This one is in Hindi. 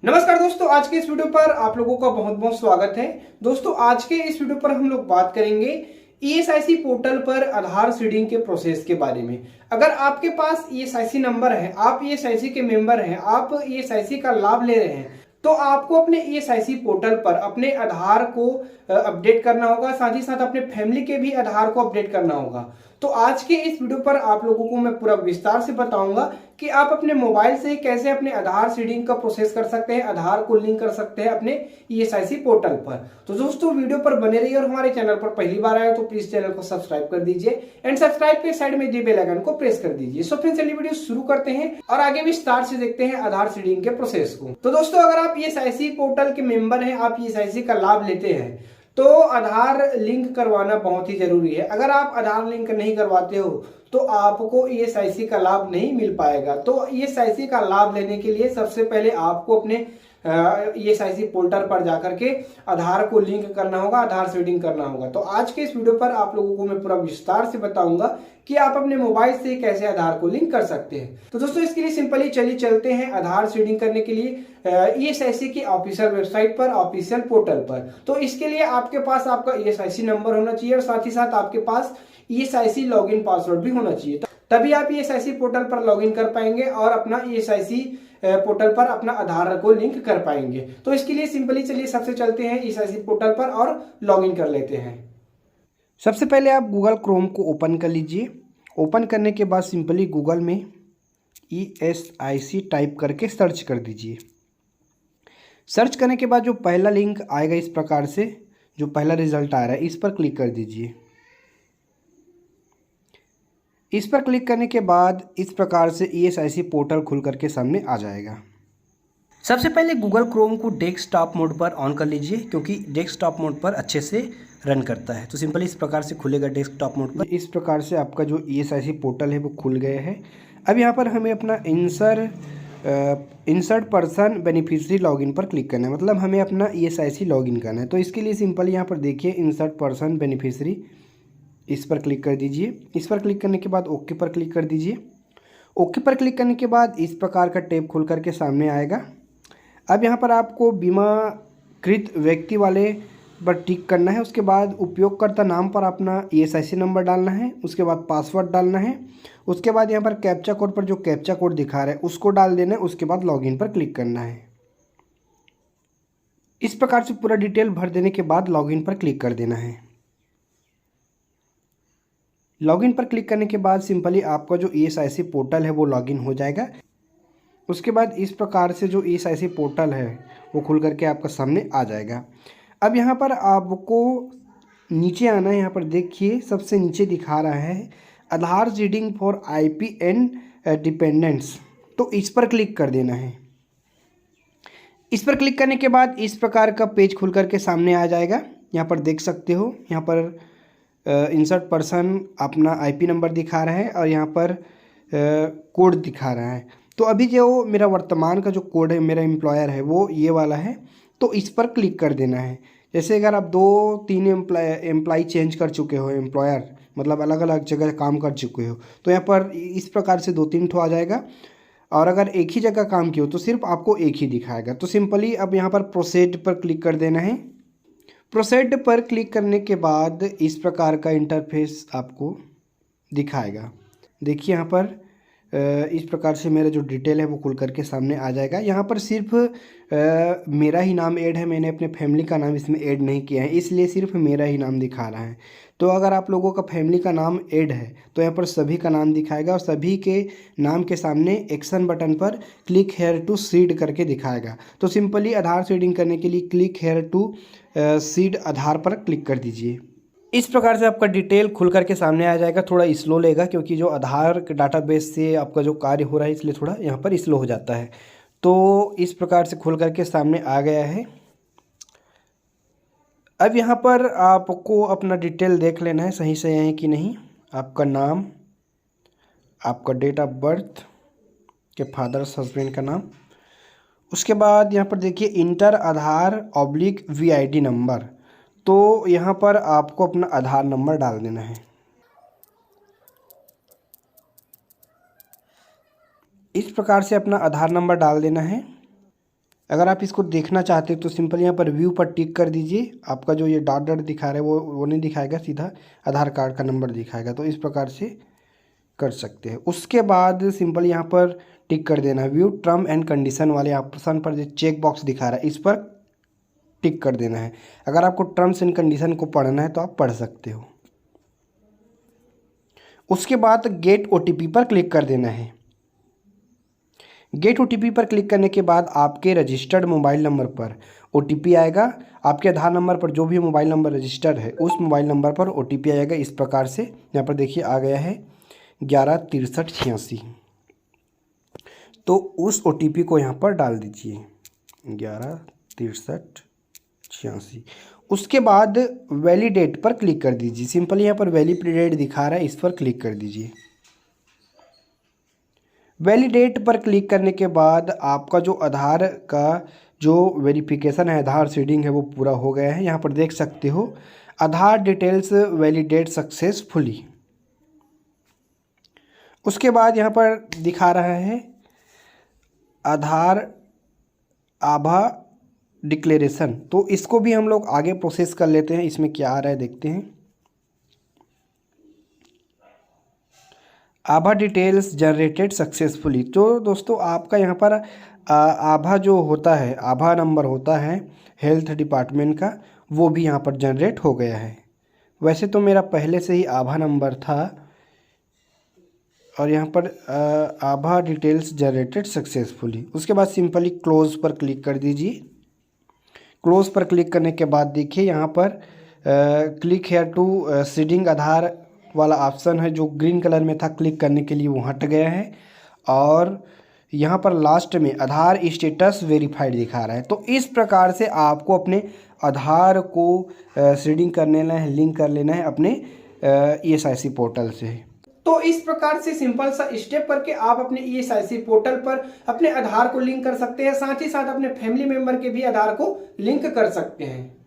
नमस्कार दोस्तों, आज के इस वीडियो पर आप लोगों का बहुत बहुत स्वागत है। दोस्तों, आज के इस वीडियो पर हम लोग बात करेंगे ईएसआईसी पोर्टल पर आधार सीडिंग के प्रोसेस के बारे में। अगर आपके पास ईएसआईसी नंबर है, आप ईएसआईसी के मेंबर हैं, आप ईएसआईसी का लाभ ले रहे हैं, तो आपको अपने ईएसआईसी पोर्टल पर अपने आधार को अपडेट करना होगा, साथ ही साथ अपने फैमिली के भी आधार को अपडेट करना होगा। तो आज के इस वीडियो पर आप लोगों को मैं पूरा विस्तार से बताऊंगा कि आप अपने मोबाइल से कैसे अपने आधार सीडिंग का प्रोसेस कर सकते हैं, आधार को लिंक कर सकते हैं अपने ईएसआईसी पोर्टल पर। तो दोस्तों, वीडियो पर बने रहिए और हमारे चैनल पर पहली बार आए तो प्लीज चैनल को सब्सक्राइब कर दीजिए एंड सब्सक्राइब के साइड में दिए बेल आइकन को प्रेस कर दीजिए। सो फ्रेंड्स, चलिए वीडियो शुरू करते हैं और आगे विस्तार से देखते हैं आधार सीडिंग के प्रोसेस को। तो दोस्तों, अगर आप ईएसआईसी पोर्टल के मेंबर हैं, आप ईएसआईसी का लाभ लेते हैं, तो आधार लिंक करवाना बहुत ही जरूरी है। अगर आप आधार लिंक नहीं करवाते हो तो आपको ईएसआईसी का लाभ नहीं मिल पाएगा। तो ईएसआईसी का लाभ लेने के लिए सबसे पहले आपको अपने ईएसआईसी पोर्टल पर जाकर के आधार को लिंक करना होगा, आधार सीडिंग करना होगा। तो आज के इस वीडियो पर आप लोगों को मैं पूरा विस्तार से बताऊंगा कि आप अपने मोबाइल से कैसे आधार को लिंक कर सकते हैं। तो दोस्तों, इसके लिए सिंपली चलिए चलते हैं आधार सीडिंग करने के लिए ईएसआईसी की ऑफिशियल वेबसाइट पर, ऑफिशियल पोर्टल पर। तो इसके लिए आपके पास आपका ईएसआईसी नंबर होना चाहिए और साथ ही साथ आपके पास ईएसआईसी लॉगिन पासवर्ड भी होना चाहिए। तभी आप ईएसआईसी पोर्टल पर लॉगिन कर पाएंगे और अपना ईएसआईसी पोर्टल पर अपना आधार को लिंक कर पाएंगे। तो इसके लिए सिंपली चलिए सबसे चलते हैं ईएसआईसी पोर्टल पर और लॉगिन कर लेते हैं। सबसे पहले आप गूगल क्रोम को ओपन कर लीजिए। ओपन करने के बाद सिंपली गूगल में ईएसआईसी टाइप करके सर्च कर दीजिए। सर्च करने के बाद जो पहला लिंक आएगा इस प्रकार से, जो पहला रिजल्ट आ रहा है, इस पर क्लिक कर दीजिए। इस पर क्लिक करने के बाद इस प्रकार से ईएसआईसी पोर्टल खुल करके सामने आ जाएगा। सबसे पहले गूगल क्रोम को डेस्कटॉप मोड पर ऑन कर लीजिए, क्योंकि डेस्कटॉप मोड पर अच्छे से रन करता है। तो सिंपली इस प्रकार से खुलेगा डेस्कटॉप मोड पर। इस प्रकार से आपका जो ईएसआईसी पोर्टल है वो खुल गया है। अब यहाँ पर हमें अपना इंसर्ट पर्सन बेनिफिशियरी लॉगिन पर क्लिक करना है, मतलब हमें अपना ईएसआईसी लॉगिन करना है। तो इसके लिए सिंपली यहाँ पर देखिए इंसर्ट पर्सन बेनिफिशियरी, इस पर क्लिक कर दीजिए। इस पर क्लिक करने के बाद ओके पर क्लिक कर दीजिए। ओके पर क्लिक करने के बाद इस प्रकार का टैब खुल करके सामने आएगा। अब यहाँ पर आपको बीमाकृत व्यक्ति वाले पर टिक करना है। उसके बाद उपयोगकर्ता नाम पर अपना ईएसआईसी नंबर डालना है। उसके बाद पासवर्ड डालना है। उसके बाद यहाँ पर कैप्चा कोड पर जो कैप्चा कोड दिखा रहा है उसको डाल देना है। उसके बाद लॉगिन पर क्लिक करना है। इस प्रकार से पूरा डिटेल भर देने के बाद लॉगिन पर क्लिक कर देना है। लॉगिन पर क्लिक करने के बाद सिंपली आपका जो ईएसआईसी पोर्टल है वो लॉगिन हो जाएगा। उसके बाद इस प्रकार से जो ईएसआईसी पोर्टल है वो खुल करके आपका सामने आ जाएगा। अब यहाँ पर आपको नीचे आना है। यहाँ पर देखिए सबसे नीचे दिखा रहा है आधार सीडिंग फॉर आईपीएन डिपेंडेंट्स, तो इस पर क्लिक कर देना है। इस पर क्लिक करने के बाद इस प्रकार का पेज खुल करके सामने आ जाएगा। यहाँ पर देख सकते हो, यहाँ पर इंसर्ट पर्सन अपना आईपी नंबर दिखा रहा है और यहाँ पर कोड दिखा रहा है। तो अभी जो मेरा वर्तमान का जो कोड है, मेरा एम्प्लॉयर है वो ये वाला है, तो इस पर क्लिक कर देना है। जैसे अगर आप 2-3 एम्प्लॉय चेंज कर चुके हो, एम्प्लॉयर मतलब अलग अलग जगह काम कर चुके हो, तो यहाँ पर इस प्रकार से 2-3 ठो आ जाएगा। और अगर एक ही जगह काम किया हो तो सिर्फ आपको एक ही दिखाएगा। तो सिंपली अब यहाँ पर प्रोसीड पर क्लिक कर देना है। प्रोसीड पर क्लिक करने के बाद इस प्रकार का इंटरफेस आपको दिखाएगा। देखिए यहाँ पर इस प्रकार से मेरा जो डिटेल है वो खुल करके सामने आ जाएगा। यहाँ पर सिर्फ मेरा ही नाम ऐड है, मैंने अपने फैमिली का नाम इसमें ऐड नहीं किया है, इसलिए सिर्फ मेरा ही नाम दिखा रहा है। तो अगर आप लोगों का फैमिली का नाम ऐड है तो यहाँ पर सभी का नाम दिखाएगा और सभी के नाम के सामने एक्शन बटन पर क्लिक हेयर टू सीड करके दिखाएगा। तो सिंपली आधार सीडिंग करने के लिए क्लिक हेयर टू सीड आधार पर क्लिक कर दीजिए। इस प्रकार से आपका डिटेल खुल करके सामने आ जाएगा। थोड़ा स्लो लेगा क्योंकि जो आधार डाटाबेस से आपका जो कार्य हो रहा है इसलिए थोड़ा यहाँ पर स्लो हो जाता है। तो इस प्रकार से खुल करके सामने आ गया है। अब यहाँ पर आपको अपना डिटेल देख लेना है सही से है कि नहीं। आपका नाम, आपका डेट ऑफ बर्थ के फादर्स हस्बैंड का नाम, उसके बाद यहाँ पर देखिए इंटर आधार /VID नंबर, तो यहाँ पर आपको अपना आधार नंबर डाल देना है। इस प्रकार से अपना आधार नंबर डाल देना है। अगर आप इसको देखना चाहते हैं तो सिंपल यहाँ पर व्यू पर टिक कर दीजिए। आपका जो ये डॉट डॉट दिखा रहा है वो नहीं दिखाएगा, सीधा आधार कार्ड का नंबर दिखाएगा। तो इस प्रकार से कर सकते हैं। उसके बाद सिंपल यहाँ पर टिक कर देना, व्यू टर्म एंड कंडीशन वाले ऑप्शन पर जो चेक बॉक्स दिखा रहा है इस पर टिक कर देना है। अगर आपको टर्म्स एंड कंडीशन को पढ़ना है तो आप पढ़ सकते हो। उसके बाद गेट ओटीपी पर क्लिक कर देना है। गेट ओटीपी पर क्लिक करने के बाद आपके रजिस्टर्ड मोबाइल नंबर पर ओटीपी आएगा। आपके आधार नंबर पर जो भी मोबाइल नंबर रजिस्टर्ड है उस मोबाइल नंबर पर ओटीपी आएगा। इस प्रकार से यहाँ पर देखिए आ गया है 116386। तो उस ओटीपी को यहाँ पर डाल दीजिए 116386। उसके बाद वैलिडेट पर क्लिक कर दीजिए। सिंपल यहाँ पर वैलिडेट दिखा रहा है, इस पर क्लिक कर दीजिए। वैलिडेट पर क्लिक करने के बाद आपका जो आधार का जो वेरिफिकेशन है, आधार सीडिंग है, वो पूरा हो गया है। यहाँ पर देख सकते हो आधार डिटेल्स वैलिडेट सक्सेसफुली। उसके बाद यहाँ पर दिखा रहा है आधार आभा डिक्लेरेशन। तो इसको भी हम लोग आगे प्रोसेस कर लेते हैं। इसमें क्या आ रहा है देखते हैं। आभा डिटेल्स जनरेटेड सक्सेसफुली। तो दोस्तों आपका यहाँ पर आभा जो होता है, आभा नंबर होता है हेल्थ डिपार्टमेंट का, वो भी यहाँ पर जनरेट हो गया है। वैसे तो मेरा पहले से ही आभा नंबर था और यहाँ पर आभा डिटेल्स जनरेटेड सक्सेसफुली। उसके बाद सिंपली क्लोज पर क्लिक कर दीजिए। क्लोज पर क्लिक करने के बाद देखिए यहाँ पर क्लिक हेयर टू सीडिंग आधार वाला ऑप्शन है जो ग्रीन कलर में था, क्लिक करने के लिए वो हट गया है। और यहाँ पर लास्ट में आधार स्टेटस वेरीफाइड दिखा रहा है। तो इस प्रकार से आपको अपने आधार को सीडिंग कर लेना है, लिंक कर लेना है अपने ESIC पोर्टल से। तो इस प्रकार से सिंपल सा स्टेप करके आप अपने ESIC पोर्टल पर अपने आधार को लिंक कर सकते हैं, साथ ही साथ अपने फैमिली मेंबर के भी आधार को लिंक कर सकते हैं।